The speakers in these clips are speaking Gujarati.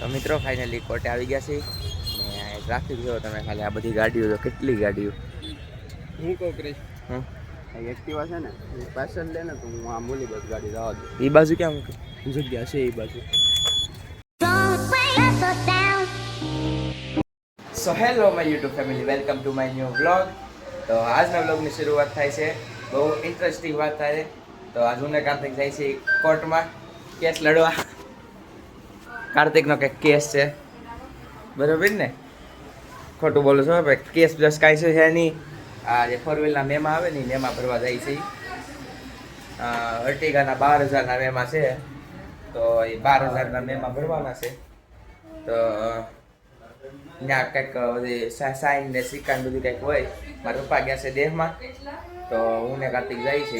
તો મિત્રો ફાઇનલી કોર્ટે આવી ગયા છે ને ટ્રાફિક જો તમે ખાલી આ બધી ગાડીઓ જો કેટલી ગાડીઓ હું કહું ક્રિશ એક્ટિવા છે ને એ પાછળ લે ને તો હું આ મૂલી બસ ગાડી જવા દઉં એ બાજુ ક્યાં મૂકે જગ્યા છે એ બાજુ. So hello my YouTube family, welcome to my new vlog. તો આજના વ્લોગની શરૂઆત થાય છે બહુ ઇન્ટરેસ્ટિંગ વાત થાય છે. તો આજ હું ને કાર્તિક જાય છે કોર્ટમાં કેસ લડવા. કાર્તિકનો કંઈક કેસ છે, બરોબર ને? ખોટું બોલું છું ભાઈ, કેસ પ્લસ કાંઈ છે નહીં. આ જે ફોર વ્હીલના મેમાં આવે ને મેમાં ભરવા જાય છે. અર્ટિગાના 12,000ના મેમાં છે, તો એ 12,000ના મેમાં ભરવાના છે. તો ત્યાં કંઈક સાઈન ને સિક્કા બધું કંઈક હોય. મારા પપ્પા ગયા છે દેહમાં, તો હું ને કાર્તિક જાય છે.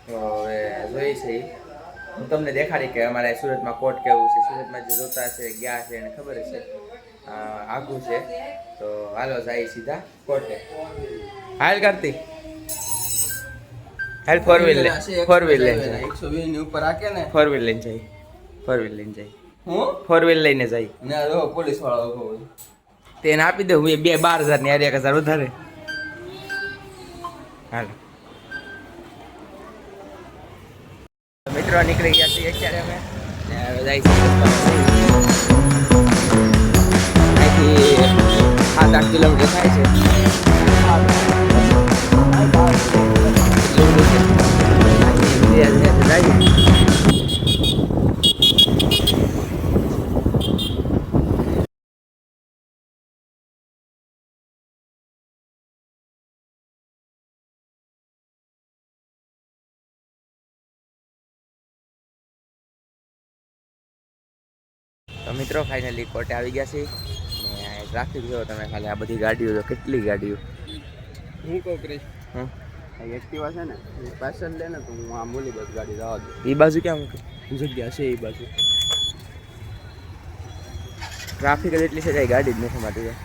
તો હવે જોઈ છે હું તમને દેખાડી કે અમારે સુરતમાં કોર્ટ કેવું છે. સુરતમાં જે જોતા છે ગયા છે એને ખબર છે આઘું છે. તો હાલો જાય સીધા કોર્ટે. હાલ કાર્તિક, હાલ ફોર વ્હીલ લઈને 120 ની ઉપર રાખે ને ફોર વ્હીલ લઈને જાય. ફોર વ્હીલ લઈને જાય. હું ફોર વ્હીલ લઈને જાય ના રો પોલીસ વાળો ઉભો હોય તેને આપી દઉં. હું 12,000 ની 1,000 વધારે. હાલો મિત્રો નીકળી ગયા છીએ અત્યારે અમે જાય છે અહીંથી 7-8 કિલોમીટર થાય છે. તો મિત્રો ફાઇનલી કોર્ટે આવી ગયા છે ને ટ્રાફિક જો તમે ખાલી આ બધી ગાડીઓ જો કેટલી ગાડીઓ. હું કહું ક્રિશ એક્ટિવા છે ને એ પાછળ લે ને તો હું આ મૂલી બસ ગાડી જવા દઉં. એ બાજુ ક્યાં મૂકે જગ્યા છે એ બાજુ. ટ્રાફિક જ એટલી છે કે ગાડી જ નથી મારી.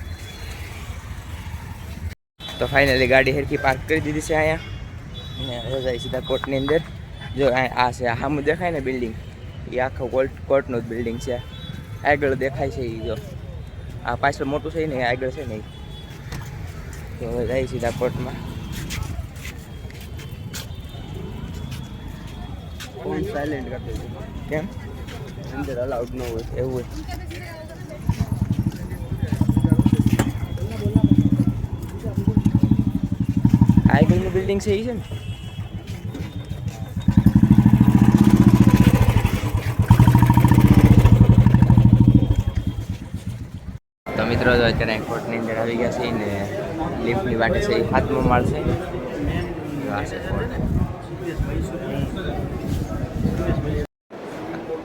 તો ફાઇનલી ગાડી હેરકી પાર્ક કરી દીધી છે અહીંયા ને હવે જાય સીધા કોર્ટની અંદર. જો આ છે આ સામું દેખાય ને બિલ્ડિંગ, એ આખો કોર્ટનું જ બિલ્ડિંગ છે. આગળ દેખાય છે એ જો આ પાછળ મોટું છે ને આગળ છે ને. તો હવે જાય સીધા કોર્ટમાં. ફોન સાયલેન્ટ કરી દેજો. કેમ? અંદર અલાઉડ ન હોય એવું હોય. આગળની બિલ્ડિંગ છે એ છે ને. તો મિત્રો તો અત્યારે કોર્ટની અંદર આવી ગયા છે ને લિફ્ટની વાટે છે એ 7મો માળ છે. આ છે કોર્ટ.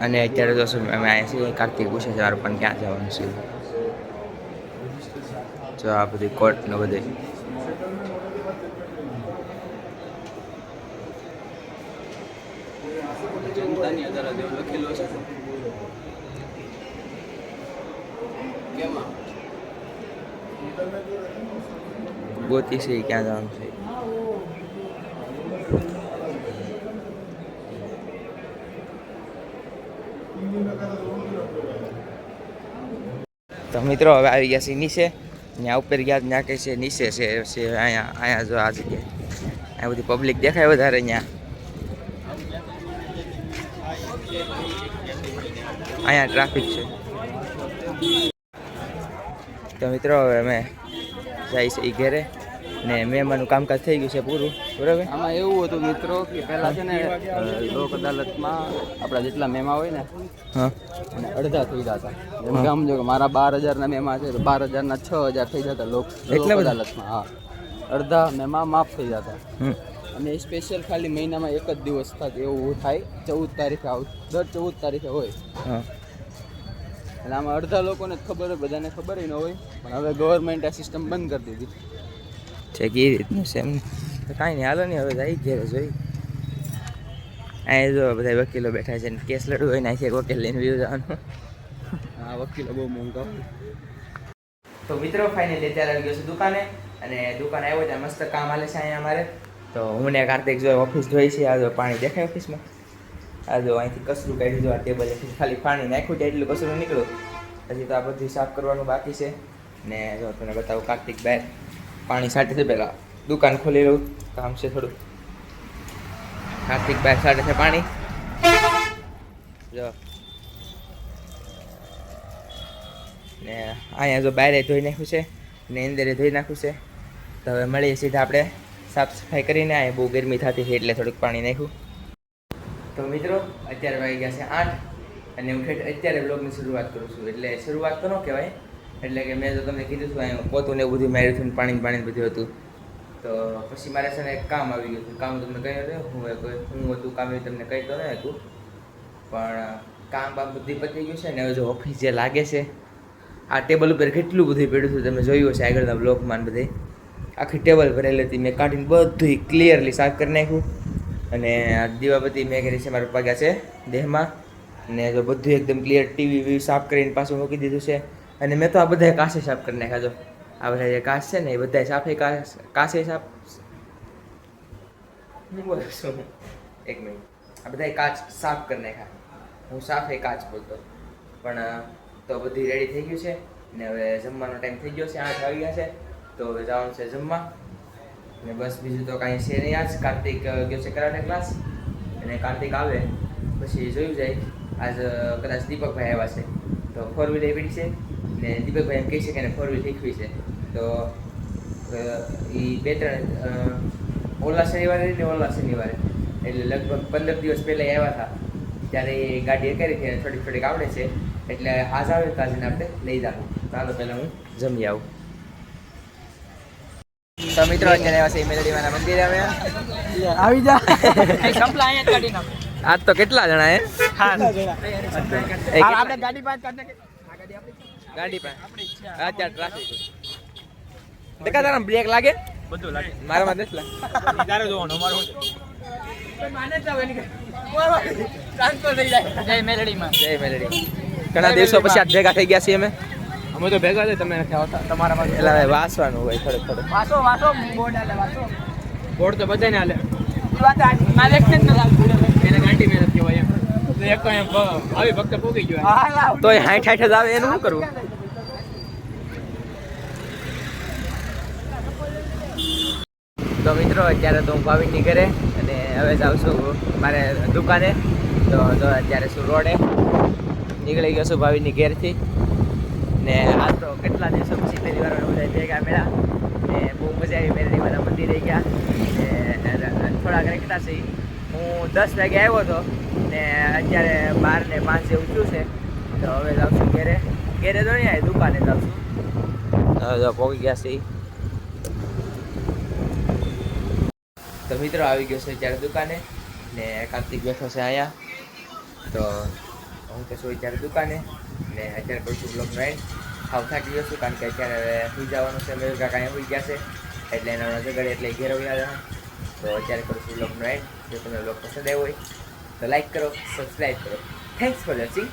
અને અત્યારે તો શું અમે અહીંયા છીએ. કાર્તિક પૂછે છે મારું પણ ક્યાં જવાનું છે. જો આ બધી કોર્ટનો બધે જનતાની અદાલત એવું લખેલું છે. કેમાં ગોતી છે એ ક્યાં જવાનું છે. તો મિત્રો હવે આવી ગયા છે નીચે. ત્યાં ઉપર ગયા ત્યાં કહે છે નીચે છે અહીંયા જો આ જગ્યાએ આ બધી પબ્લિક દેખાય વધારે. અહીંયા ટ્રાફિક છે. તો મિત્રો હવે અમે જાય છે એ ઘેરે ને મહેમાનનું કામકાજ થઈ ગયું છે પૂરું, બરાબર. આમાં એવું હતું મિત્રો કે પહેલા છે ને લોક અદાલતમાં આપણા જેટલા મેમા હોય ને હા અને અડધા થઈ જતા. જેમ કે સમજો કે મારા 12,000ના મેમા છે તો 12,000ના 6,000 થઈ જતા લોક અદાલતમાં. હા, અડધા મેમા માફ થઈ જતા. અને સ્પેશિયલ ખાલી મહિનામાં એક જ દિવસ થાય એવું થાય. 14 તારીખે દર 14 તારીખે હોય. હા, એટલે આમાં અડધા લોકોને જ ખબર હોય, બધાને ખબર ન હોય. પણ હવે ગવર્મેન્ટ આ સિસ્ટમ બંધ કરી દીધી છે કે એ રીતનું છે એમ. કાંઈ નહીં, હાલો નહીં હવે જાય ઘેરે જોઈ. અહીંયા જો બધા વકીલો બેઠા છે ને કેસ લડવું હોય ને અહીંથી એક વકીલ લઈને વ્યૂ જવાનું. આ વકીલો બહુ મોંઘા. તો મિત્રો ફાઇનલી અત્યારે આવી ગયો છે દુકાને. અને દુકાન આવ્યો ત્યાં મસ્ત કામ હાલે છે અહીંયા અમારે. તો હું ને કાર્તિક જો ઓફિસ જોઈ છે. આ જો પાણી દેખાય ઓફિસમાં. આ જો અહીંથી કચરું કાઢ્યું જો આ ટેબલ ખાલી પાણી નાખ્યું છે એટલું કચરું નીકળ્યું. હજી તો આ બધું સાફ કરવાનું બાકી છે. ને જો તમને બતાવું કાર્તિક બહાર પાણી છાંટે છે. પહેલાં દુકાન ખોલી લઉં, કામ છે થોડું. કાર્તિક બહાર છાંટે છે પાણી. જો ને અહીંયા જો બહાર ધોઈ નાખ્યું છે ને અંદરે ધોઈ નાખ્યું છે. તો હવે મળીએ સીધા આપણે સાફ સફાઈ કરીને. અહીંયા બહુ ગરમી થતી છે એટલે થોડુંક પાણી નાખ્યું. તો મિત્રો અત્યારે વાગી ગયા છે 8 અને હું અત્યારે બ્લોગની શરૂઆત કરું છું. એટલે શરૂઆત તો ન કહેવાય, એટલે કે મેં તો તમને કીધું હતું અહીંયા પોતું ને એવું બધું માર્યું હતું, પાણી બધું હતું. તો પછી મારે છે ને એક કામ આવી ગયું હતું. કામ તમને કહ્યું હતું હું હતું કામ એ તમને કહી તો ન હતું, પણ કામ બામ બધી પતી ગયું છે ને. હવે જો ઓફિસ જે લાગે છે, આ ટેબલ ઉપર કેટલું બધું પડ્યું હતું તમે જોયું હશે આગળના બ્લોગમાં. બધે આખી ટેબલ ભરેલી હતી. મેં કાઢીને બધું ક્લિયરલી સાફ કરી નાખ્યું. અને આ દીવાબત્તી મેં કરી છે મારા પપ્પા ગયા છે દેહમાં. ને જો બધું એકદમ ક્લિયર ટીવી વીવી સાફ કરીને પાછું મૂકી દીધું છે. અને મેં તો આ બધા કાસે સાફ કરી નાખ્યા. જો આ બધા જે કાચ છે ને એ બધા સાફે કાસે સાફ. હું બોલું છું એક મિનિટ. આ બધા કાચ સાફ કરી નાખ્યા. હું સાફ એ કાચ બોલતો, પણ તો બધી રેડી થઈ ગયું છે. ને હવે જમવાનો ટાઈમ થઈ ગયો છે, 8 વાગી ગયા છે. તો હવે જવાનું છે જમવા. ને બસ બીજું તો કાંઈ છે નહીં. આજ કાર્તિક ગયો છે કરાટે ક્લાસ, અને કાર્તિક આવે પછી જોયું જાય. આજ કદાચ દીપકભાઈ આવ્યા છે તો 4 વ્હીલ એવી છે. ને દીપકભાઈ એમ કહે છે કે એને 4 વ્હીલ શીખવી છે. તો એ 2-3 ઓલા શનિવારે ને ઓલા શનિવારે એટલે લગભગ 15 દિવસ પહેલાં આવ્યા હતા. ત્યારે એ ગાડી કરી હતી અને થોડીક આવડે છે. એટલે આજ આવે તો આજે આપણે લઈ જાવ. ચાલો પહેલાં હું જમી આવું. તો મિત્રો અત્યારે આવ્યા છે મેલડીવાના મંદિરે. અમે આવી જા. આજ તો કેટલા જણા હે? આપણે ગાડી પાંચ ગાડી પાસે અત્યારે ટ્રાફિક દેખા તારા બ્રેક લાગે બધું લાગે. મારામાં નથી લાગે. તારે જોવાનું અમારું જય મેલડીમાં. જય મેલડી. ઘણા દિવસો પછી આજ ભેગા થઈ ગયા છીએ અમે. અમે તો ભેગા છે, તમે નથી આવતા. તમારામાં એટલે હવે વાસવાનું હોય થોડું. વાસો બોર્ડ હાલે. વાસો બોર્ડ તો બધાને હાલે. મારે એક જ એને ગાંડી મહેનત કહેવાય એમ. એક આવી ભક્ત પોગી ગયો તોય 60 જ આવે એનું શું કરવું? તો મિત્રો અત્યારે તો હું ભાવિનની ઘરે અને હવે જાઉં છું મારે દુકાને. તો અત્યારે શું રોડે નીકળી ગયો છું ભાવિનની ઘેરથી. ને આ તો કેટલા દિવસો પછી પહેલી વાર બધા ભેગા મળ્યા ને બહુ મજા આવી. મેલડીવાના મંદિરે ગયા ને થોડાક રેખતા છે. હું 10 વાગે આવ્યો હતો ને અત્યારે 12 ને 5 જેવું થયું છે. તો હવે જાઉં છું ઘેરે તો નહીં આવે, દુકાને જાઉં છું. હવે તો પહોંચી ગયા છે. તો મિત્રો આવી ગયો છે અત્યારે દુકાને ને કાર્તિક બેઠો છે અહીંયા. તો હું તો છું અત્યારે દુકાને ને અત્યારે કરું છું બ્લોગનો એન્ડ. હાવ થાકી ગયો છું કારણ કે અત્યારે હવે સુઈ જવાનું છે. મેં કાંઈ અહીંયા સુઈ ગયા છે એટલે એના જગાડે એટલે ઘેર આવ્યા. તો અત્યારે કરું છું બ્લોગનો એન્ડ. જો તમને બ્લોગ પસંદ આવ્યો હોય તો લાઈક કરો, સબસ્ક્રાઈબ કરો. Thanks for watching.